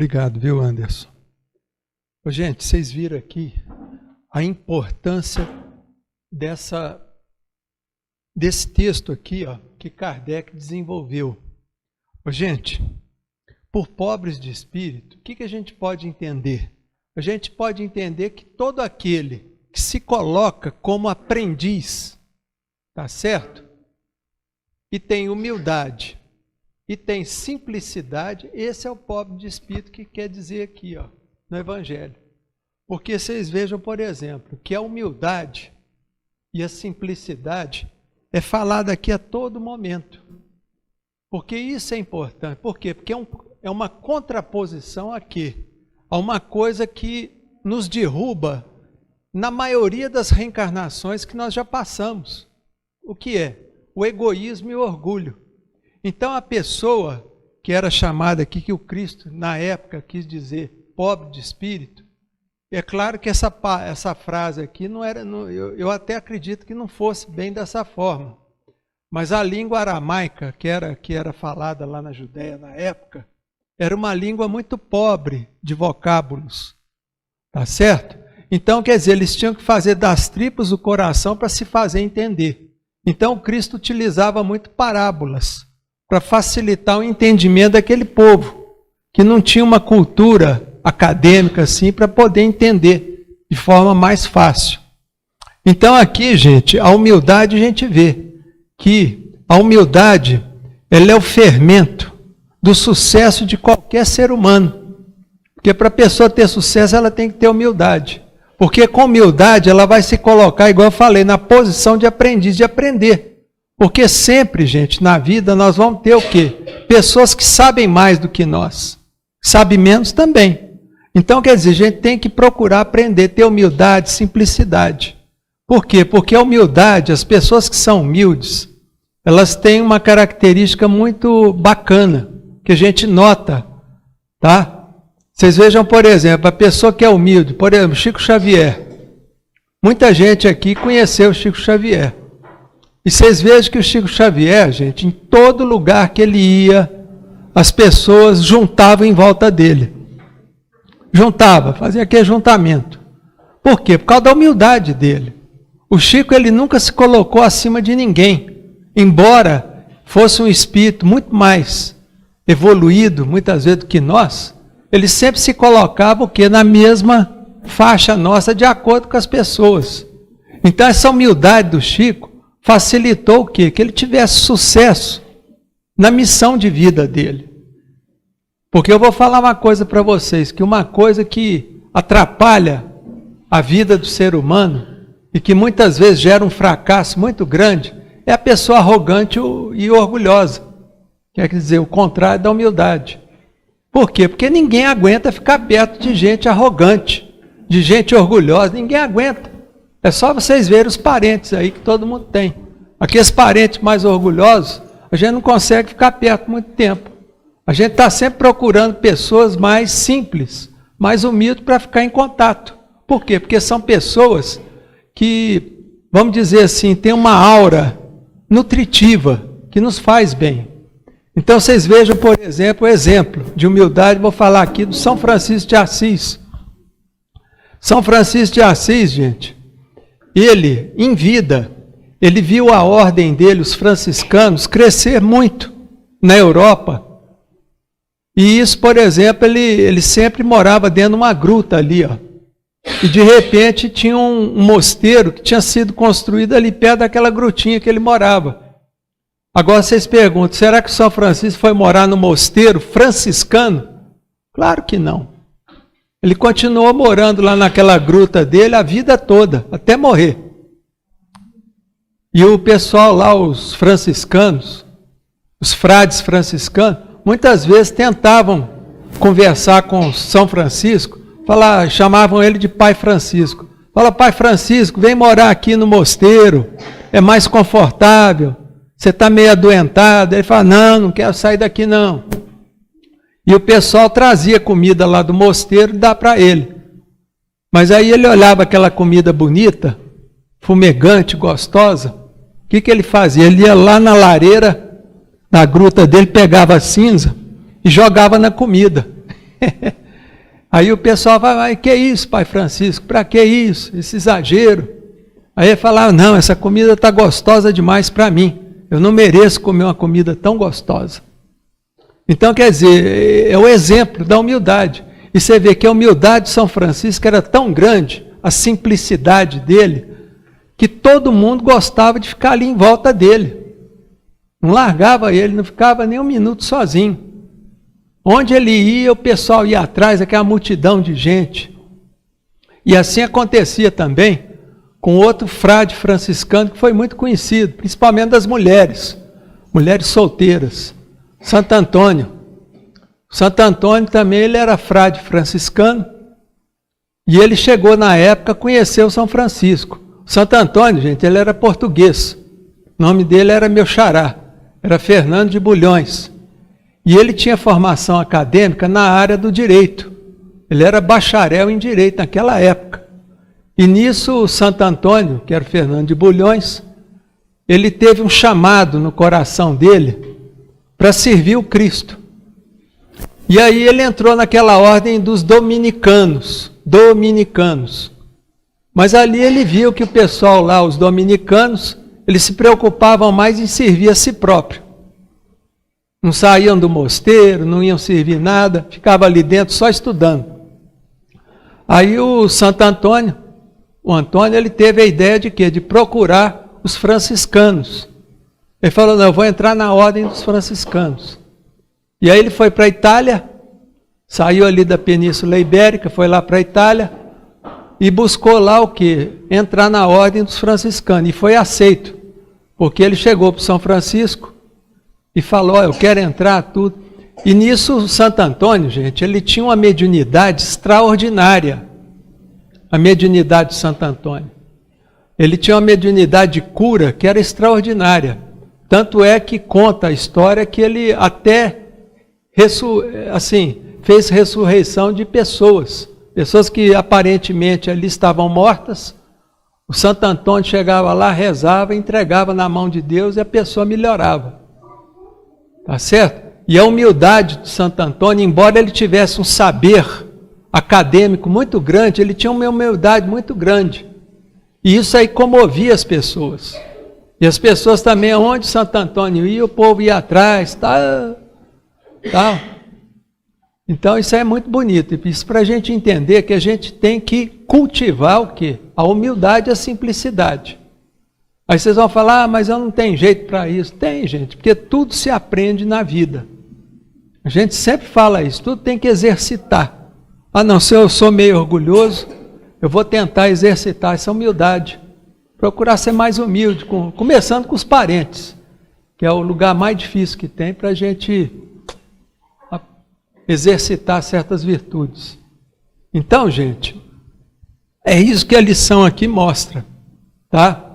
Obrigado, viu, Anderson? Ô, gente, vocês viram aqui a importância desse texto aqui, ó, que Kardec desenvolveu. Ô, gente, por pobres de espírito, o que a gente pode entender? A gente pode entender que todo aquele que se coloca como aprendiz, tá certo? E tem humildade, e tem simplicidade, esse é o pobre de espírito que quer dizer aqui, ó, no Evangelho. Porque vocês vejam, por exemplo, que a humildade e a simplicidade é falada aqui a todo momento. Porque isso é importante. Por quê? Porque é uma contraposição a quê? A uma coisa que nos derruba na maioria das reencarnações que nós já passamos. O que é? O egoísmo e o orgulho. Então a pessoa que era chamada aqui, que o Cristo na época quis dizer pobre de espírito, é claro que essa frase aqui não era, eu até acredito que não fosse bem dessa forma, mas a língua aramaica que era falada lá na Judéia na época, era uma língua muito pobre de vocábulos, tá certo? Então, quer dizer, eles tinham que fazer das tripas o coração para se fazer entender. Então, Cristo utilizava muito parábolas para facilitar o entendimento daquele povo, que não tinha uma cultura acadêmica assim para poder entender de forma mais fácil. Então aqui, gente, a humildade a gente vê que a humildade, ela é o fermento do sucesso de qualquer ser humano. Porque para a pessoa ter sucesso, ela tem que ter humildade. Porque com humildade ela vai se colocar, igual eu falei, na posição de aprendiz, de aprender. Porque sempre, gente, na vida nós vamos ter o quê? Pessoas que sabem mais do que nós. Sabem menos também. Então, quer dizer, a gente tem que procurar aprender, ter humildade, simplicidade. Por quê? Porque a humildade, as pessoas que são humildes, elas têm uma característica muito bacana, que a gente nota, tá? Vocês vejam, por exemplo, a pessoa que é humilde, por exemplo, Chico Xavier. Muita gente aqui conheceu o Chico Xavier. E vocês vejam que o Chico Xavier, gente, em todo lugar que ele ia, as pessoas juntavam em volta dele. Juntava, fazia aquele juntamento. Por quê? Por causa da humildade dele. O Chico, ele nunca se colocou acima de ninguém. Embora fosse um espírito muito mais evoluído, muitas vezes, do que nós, ele sempre se colocava o quê? Na mesma faixa nossa, de acordo com as pessoas. Então, essa humildade do Chico facilitou o quê? Que ele tivesse sucesso na missão de vida dele. Porque eu vou falar uma coisa para vocês, que uma coisa que atrapalha a vida do ser humano e que muitas vezes gera um fracasso muito grande, é a pessoa arrogante e orgulhosa. Quer dizer, o contrário da humildade. Por quê? Porque ninguém aguenta ficar perto de gente arrogante, de gente orgulhosa, ninguém aguenta. É só vocês verem os parentes aí que todo mundo tem. Aqueles parentes mais orgulhosos, a gente não consegue ficar perto muito tempo. A gente está sempre procurando pessoas mais simples, mais humildes para ficar em contato. Por quê? Porque são pessoas que, vamos dizer assim, têm uma aura nutritiva, que nos faz bem. Então vocês vejam, por exemplo, o exemplo de humildade, vou falar aqui do São Francisco de Assis. São Francisco de Assis, gente, ele, em vida, ele viu a ordem dele, os franciscanos, crescer muito na Europa. E isso, por exemplo, ele sempre morava dentro de uma gruta ali, ó. E de repente tinha um mosteiro que tinha sido construído ali perto daquela grutinha que ele morava. Agora vocês perguntam, será que São Francisco foi morar no mosteiro franciscano? Claro que não. Ele continuou morando lá naquela gruta dele a vida toda, até morrer. E o pessoal lá, os franciscanos, os frades franciscanos, muitas vezes tentavam conversar com São Francisco, chamavam ele de Pai Francisco. Fala, Pai Francisco, vem morar aqui no mosteiro, é mais confortável, você está meio adoentado. Ele fala, não quero sair daqui não. E o pessoal trazia comida lá do mosteiro e dá para ele. Mas aí ele olhava aquela comida bonita, fumegante, gostosa, o que ele fazia? Ele ia lá na lareira, na gruta dele, pegava a cinza e jogava na comida. Aí o pessoal vai, que isso, pai Francisco? Para que isso? Esse exagero. Aí ele falava, não, essa comida está gostosa demais para mim. Eu não mereço comer uma comida tão gostosa. Então, quer dizer, é o exemplo da humildade. E você vê que a humildade de São Francisco era tão grande, a simplicidade dele, que todo mundo gostava de ficar ali em volta dele. Não largava ele, não ficava nem um minuto sozinho. Onde ele ia, o pessoal ia atrás, aquela multidão de gente. E assim acontecia também com outro frade franciscano que foi muito conhecido, principalmente das mulheres solteiras, Santo Antônio. Santo Antônio também ele era frade franciscano e ele chegou na época a conhecer o São Francisco. Santo Antônio, gente, ele era português, o nome dele era meu xará, era Fernando de Bulhões. E ele tinha formação acadêmica na área do direito. Ele era bacharel em direito naquela época. E nisso o Santo Antônio, que era Fernando de Bulhões, ele teve um chamado no coração dele para servir o Cristo. E aí ele entrou naquela ordem dos dominicanos. Mas ali ele viu que o pessoal lá, os dominicanos, eles se preocupavam mais em servir a si próprio. Não saíam do mosteiro, não iam servir nada, ficavam ali dentro só estudando. Aí o Santo Antônio, ele teve a ideia de quê? De procurar os franciscanos. Ele falou, não, eu vou entrar na ordem dos franciscanos. E aí ele foi para a Itália, saiu ali da Península Ibérica, foi lá para a Itália e buscou lá o quê? Entrar na ordem dos franciscanos. E foi aceito, porque ele chegou para São Francisco e falou, eu quero entrar, tudo. E nisso o Santo Antônio, gente, ele tinha uma mediunidade extraordinária. A mediunidade de Santo Antônio. Ele tinha uma mediunidade de cura que era extraordinária. Tanto é que conta a história que ele até fez ressurreição de pessoas que aparentemente ali estavam mortas. O Santo Antônio chegava lá, rezava, entregava na mão de Deus e a pessoa melhorava. Tá certo? E a humildade de Santo Antônio, embora ele tivesse um saber acadêmico muito grande, ele tinha uma humildade muito grande. E isso aí comovia as pessoas. E as pessoas também, onde Santo Antônio ia, o povo ia atrás, tá. Então isso aí é muito bonito. Isso para a gente entender que a gente tem que cultivar o quê? A humildade e a simplicidade. Aí vocês vão falar, mas eu não tenho jeito para isso. Tem, gente, porque tudo se aprende na vida. A gente sempre fala isso, tudo tem que exercitar. Ah, não, se eu sou meio orgulhoso, eu vou tentar exercitar essa humildade. Procurar ser mais humilde, começando com os parentes, que é o lugar mais difícil que tem para a gente exercitar certas virtudes. Então, gente, é isso que a lição aqui mostra, tá?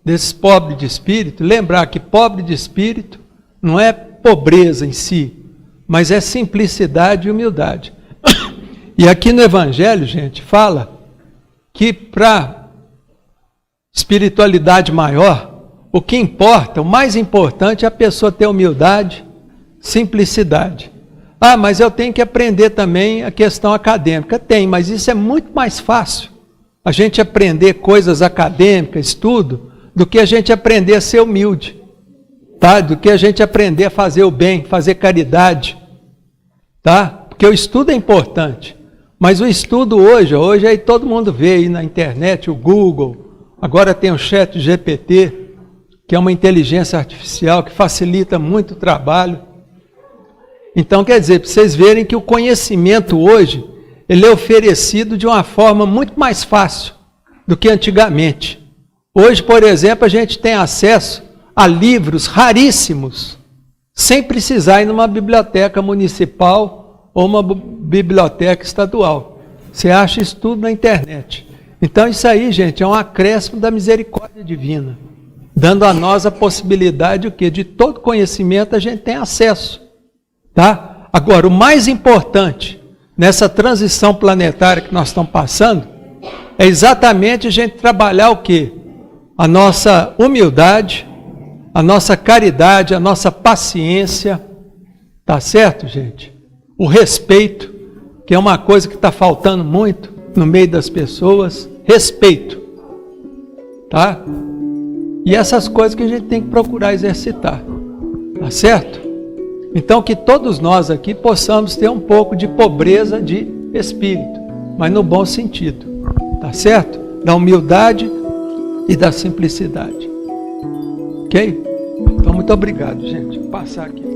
Desses pobres de espírito, lembrar que pobre de espírito não é pobreza em si, mas é simplicidade e humildade. E aqui no Evangelho, gente, fala que para espiritualidade maior, o que importa, o mais importante é a pessoa ter humildade, simplicidade. Ah, mas eu tenho que aprender também a questão acadêmica. Tem, mas isso é muito mais fácil. A gente aprender coisas acadêmicas, estudo, do que a gente aprender a ser humilde, tá? Do que a gente aprender a fazer o bem, fazer caridade, tá? Porque o estudo é importante, mas o estudo hoje aí todo mundo vê aí na internet, o Google, agora tem o Chat GPT, que é uma inteligência artificial que facilita muito o trabalho. Então, quer dizer, para vocês verem que o conhecimento hoje, ele é oferecido de uma forma muito mais fácil do que antigamente. Hoje, por exemplo, a gente tem acesso a livros raríssimos, sem precisar ir numa biblioteca municipal ou uma biblioteca estadual. Você acha isso tudo na internet. Então, isso aí, gente, é um acréscimo da misericórdia divina, dando a nós a possibilidade o quê? De todo conhecimento a gente tem acesso. Tá? Agora, o mais importante nessa transição planetária que nós estamos passando é exatamente a gente trabalhar o quê? A nossa humildade, a nossa caridade, a nossa paciência, tá certo, gente? O respeito, que é uma coisa que está faltando muito no meio das pessoas, respeito, tá? E essas coisas que a gente tem que procurar exercitar, tá certo? Então que todos nós aqui possamos ter um pouco de pobreza de espírito, mas no bom sentido, tá certo? Da humildade e da simplicidade, ok? Então muito obrigado, gente. Vou passar aqui.